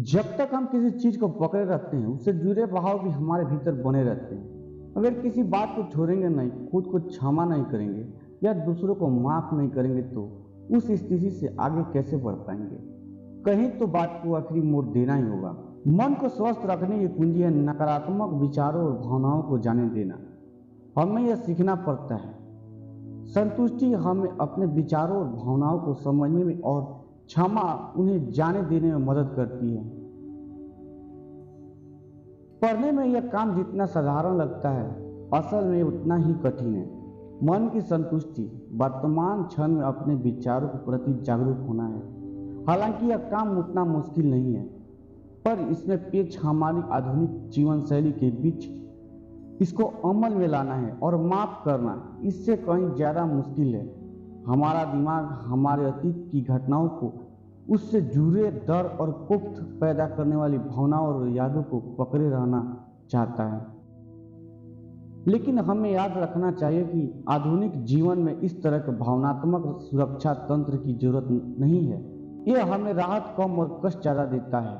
जब तक हम किसी चीज को पकड़े रहते हैं उससे जुड़े भाव भी हमारे भीतर बने रहते हैं। अगर किसी बात को छोड़ेंगे नहीं, खुद को क्षमा नहीं करेंगे या दूसरों को माफ नहीं करेंगे तो उस स्थिति से आगे कैसे बढ़ पाएंगे। कहीं तो बात को आखिरी मोड़ देना ही होगा। मन को स्वस्थ रखने की कुंजी है नकारात्मक विचारों और भावनाओं को जाने देना। हमें यह सीखना पड़ता है। संतुष्टि हमें अपने विचारों और भावनाओं को समझने में और क्षमा उन्हें जाने देने में मदद करती है। पढ़ने में यह काम जितना साधारण लगता है, असल में उतना ही कठिन है। मन की संतुष्टि वर्तमान क्षण में अपने विचारों के प्रति जागरूक होना है। हालांकि यह काम उतना मुश्किल नहीं है, पर इसमें पेच हमारी आधुनिक जीवन शैली के बीच इसको अमल में लाना है और माफ करना इससे कहीं ज़्यादा मुश्किल है। हमारा दिमाग हमारे अतीत की घटनाओं को, उससे जुड़े डर और कुफ्त पैदा करने वाली भावनाओं और यादों को पकड़े रहना चाहता है। लेकिन हमें याद रखना चाहिए कि आधुनिक जीवन में इस तरह के भावनात्मक सुरक्षा तंत्र की जरूरत नहीं है। यह हमें राहत कम और कष्ट ज़्यादा देता है।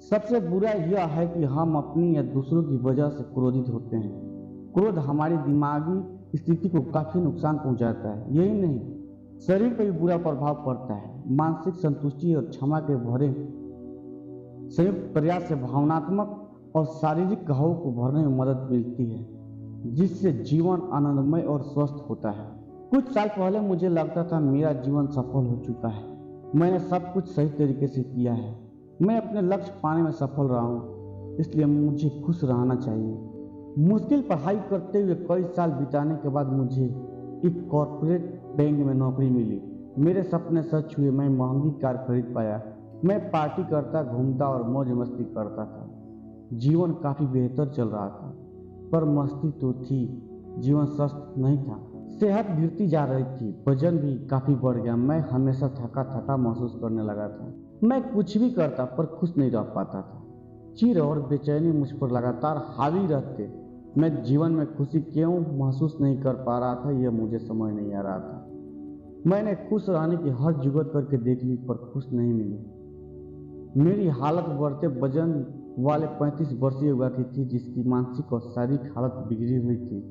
सबसे बुरा यह है कि हम अपनी या दूसरों की वजह से क्रोधित होते हैं। क्रोध हमारी दिमागी स्थिति को काफ़ी नुकसान पहुंचाता है। यही नहीं, शरीर पर भी बुरा प्रभाव पड़ता है। मानसिक संतुष्टि और क्षमा के भरे संयुक्त प्रयास से भावनात्मक और शारीरिक घावों को भरने में मदद मिलती है, जिससे जीवन आनंदमय और स्वस्थ होता है। कुछ साल पहले मुझे लगता था मेरा जीवन सफल हो चुका है, मैंने सब कुछ सही तरीके से किया है, मैं अपने लक्ष्य पाने में सफल रहा हूँ, इसलिए मुझे खुश रहना चाहिए। मुश्किल पढ़ाई करते हुए कई साल बिताने के बाद मुझे एक कॉर्पोरेट बैंक में नौकरी मिली। मेरे सपने सच हुए, मैं महंगी कार खरीद पाया, मैं पार्टी करता, घूमता और मौज मस्ती करता था। जीवन काफ़ी बेहतर चल रहा था, पर मस्ती तो थी, जीवन स्वस्थ नहीं था। सेहत गिरती जा रही थी, वजन भी काफ़ी बढ़ गया। मैं हमेशा थका थका महसूस करने लगा था। मैं कुछ भी करता पर खुश नहीं रह पाता था। चिढ़ और बेचैनी मुझ पर लगातार हावी रहते। मैं जीवन में खुशी क्यों महसूस नहीं कर पा रहा था, यह मुझे समझ नहीं आ रहा था। मैंने खुश रहने की हर जुगत करके देख ली, पर खुश नहीं मिली। मेरी हालत बढ़ते वजन वाले 35 वर्षीय व्यक्ति थी, जिसकी मानसिक और शारीरिक हालत बिगड़ी हुई थी।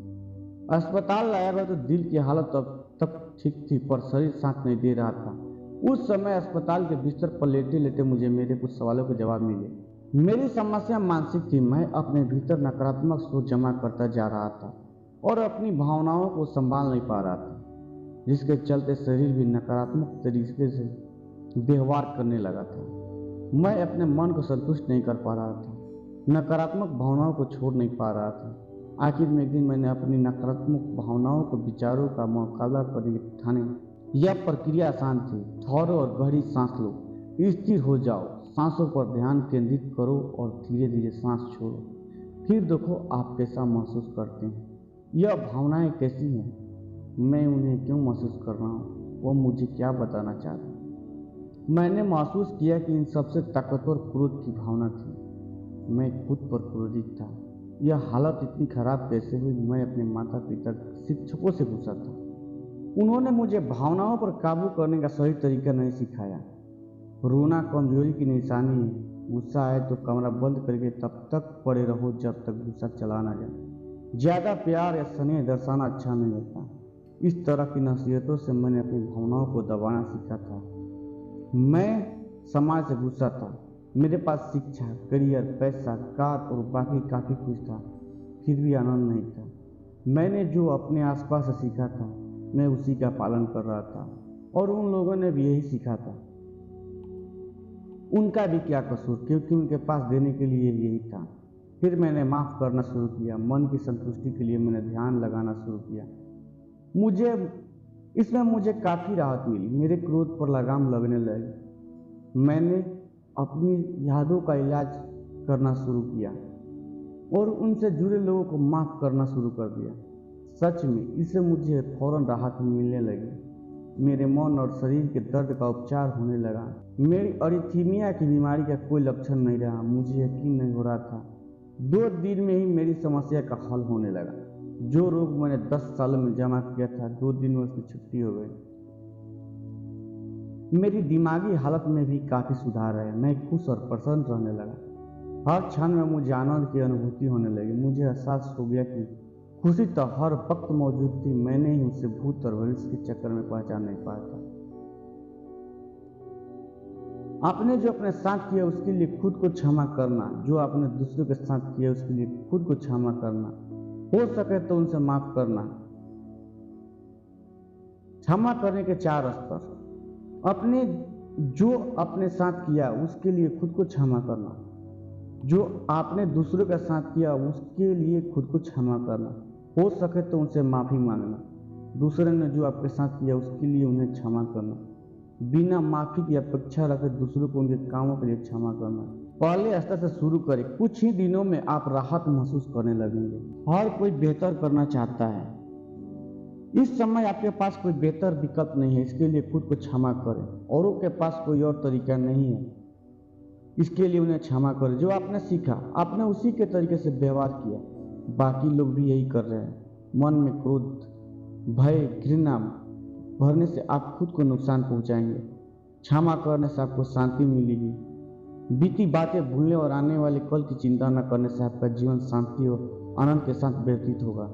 अस्पताल लाया गया तो दिल की हालत अब तक ठीक थी, पर शरीर साथ नहीं दे रहा था। उस समय अस्पताल के बिस्तर पर लेटे लेटे मुझे मेरे कुछ सवालों के जवाब मिले। मेरी समस्या मानसिक थी। मैं अपने भीतर नकारात्मक सोच जमा करता जा रहा था और अपनी भावनाओं को संभाल नहीं पा रहा था, जिसके चलते शरीर भी नकारात्मक तरीके से व्यवहार करने लगा था। मैं अपने मन को संतुष्ट नहीं कर पा रहा था, नकारात्मक भावनाओं को छोड़ नहीं पा रहा था। आखिर में एक दिन मैंने अपनी नकारात्मक भावनाओं को विचारों का मुकाबला करने के ठाने। यह प्रक्रिया आसान थी। ठहरो और गहरी सांस लो, स्थिर हो जाओ, सांसों पर ध्यान केंद्रित करो और धीरे धीरे सांस छोड़ो। फिर देखो आप कैसा महसूस करते हैं। यह भावनाएं कैसी हैं, मैं उन्हें क्यों महसूस कर रहा हूँ, वो मुझे क्या बताना चाहते हैं। मैंने महसूस किया कि इन सबसे ताकतवर क्रोध की भावना थी। मैं खुद पर क्रोधित था। यह हालत इतनी खराब कैसे हुई। मैं अपने माता पिता, शिक्षकों से गुस्सा था। उन्होंने मुझे भावनाओं पर काबू करने का सही तरीका नहीं सिखाया। रोना कमजोरी की निशानी है। गुस्सा आए तो कमरा बंद करके तब तक पड़े रहो जब तक गुस्सा चला ना जाए। ज़्यादा प्यार या स्नेह दर्शाना अच्छा नहीं होता। इस तरह की नसीहतों से मैंने अपनी भावनाओं को दबाना सीखा था। मैं समाज से गुस्सा था। मेरे पास शिक्षा, करियर, पैसा, कार और बाकी काफ़ी कुछ था, फिर भी आनंद नहीं था। मैंने जो अपने आसपास से सीखा था, मैं उसी का पालन कर रहा था और उन लोगों ने भी यही सीखा था। उनका भी क्या कसूर, क्योंकि उनके पास देने के लिए यही था। फिर मैंने माफ़ करना शुरू किया। मन की संतुष्टि के लिए मैंने ध्यान लगाना शुरू किया। मुझे काफ़ी राहत मिली। मेरे क्रोध पर लगाम लगने लगी। मैंने अपनी यादों का इलाज करना शुरू किया और उनसे जुड़े लोगों को माफ़ करना शुरू कर दिया। सच में इससे मुझे फौरन राहत मिलने लगी। मेरे मन और शरीर के दर्द का उपचार होने लगा। मेरी अरिथीमिया की बीमारी का कोई लक्षण नहीं रहा। मुझे यकीन नहीं हो रहा था 2 दिन में ही मेरी समस्या का हल होने लगा। जो रोग मैंने 10 सालों में जमा किया था, 2 दिन में उसकी छुट्टी हो गई। मेरी दिमागी हालत में भी काफ़ी सुधार है। मैं खुश और प्रसन्न रहने लगा। हर क्षण में मुझे आनंद की अनुभूति होने लगी। मुझे एहसास हो गया कि खुशी तो हर वक्त मौजूद थी, मैंने ही उसे भूत और भविष्य के चक्कर में पहचान नहीं पाया था। आपने जो अपने साथ किया उसके लिए खुद को क्षमा करना, जो आपने दूसरों के साथ किया उसके लिए खुद को क्षमा करना, हो सके तो उनसे माफ करना। क्षमा करने के 4 स्तर। अपने जो अपने साथ किया उसके लिए खुद को क्षमा करना, जो आपने दूसरों के साथ किया उसके लिए खुद को क्षमा करना, हो सके तो उनसे माफ़ी मांगना। दूसरे ने जो आपके साथ किया उसके लिए उन्हें क्षमा करना, बिना माफ़ी की अपेक्षा रखे दूसरों को उनके कामों के लिए क्षमा करना। पहले स्तर से शुरू करें। कुछ ही दिनों में आप राहत महसूस करने लगेंगे। हर कोई बेहतर करना चाहता है। इस समय आपके पास कोई बेहतर विकल्प नहीं है, इसके लिए खुद को क्षमा करें। औरों के पास कोई और तरीका नहीं है, इसके लिए उन्हें क्षमा करें। जो आपने सीखा आपने उसी के तरीके से व्यवहार किया, बाकी लोग भी यही कर रहे हैं। मन में क्रोध, भय, घृणा भरने से आप खुद को नुकसान पहुंचाएंगे। क्षमा करने से आपको शांति मिलेगी। बीती बातें भूलने और आने वाले कल की चिंता न करने से आपका जीवन शांति और आनंद के साथ व्यतीत होगा।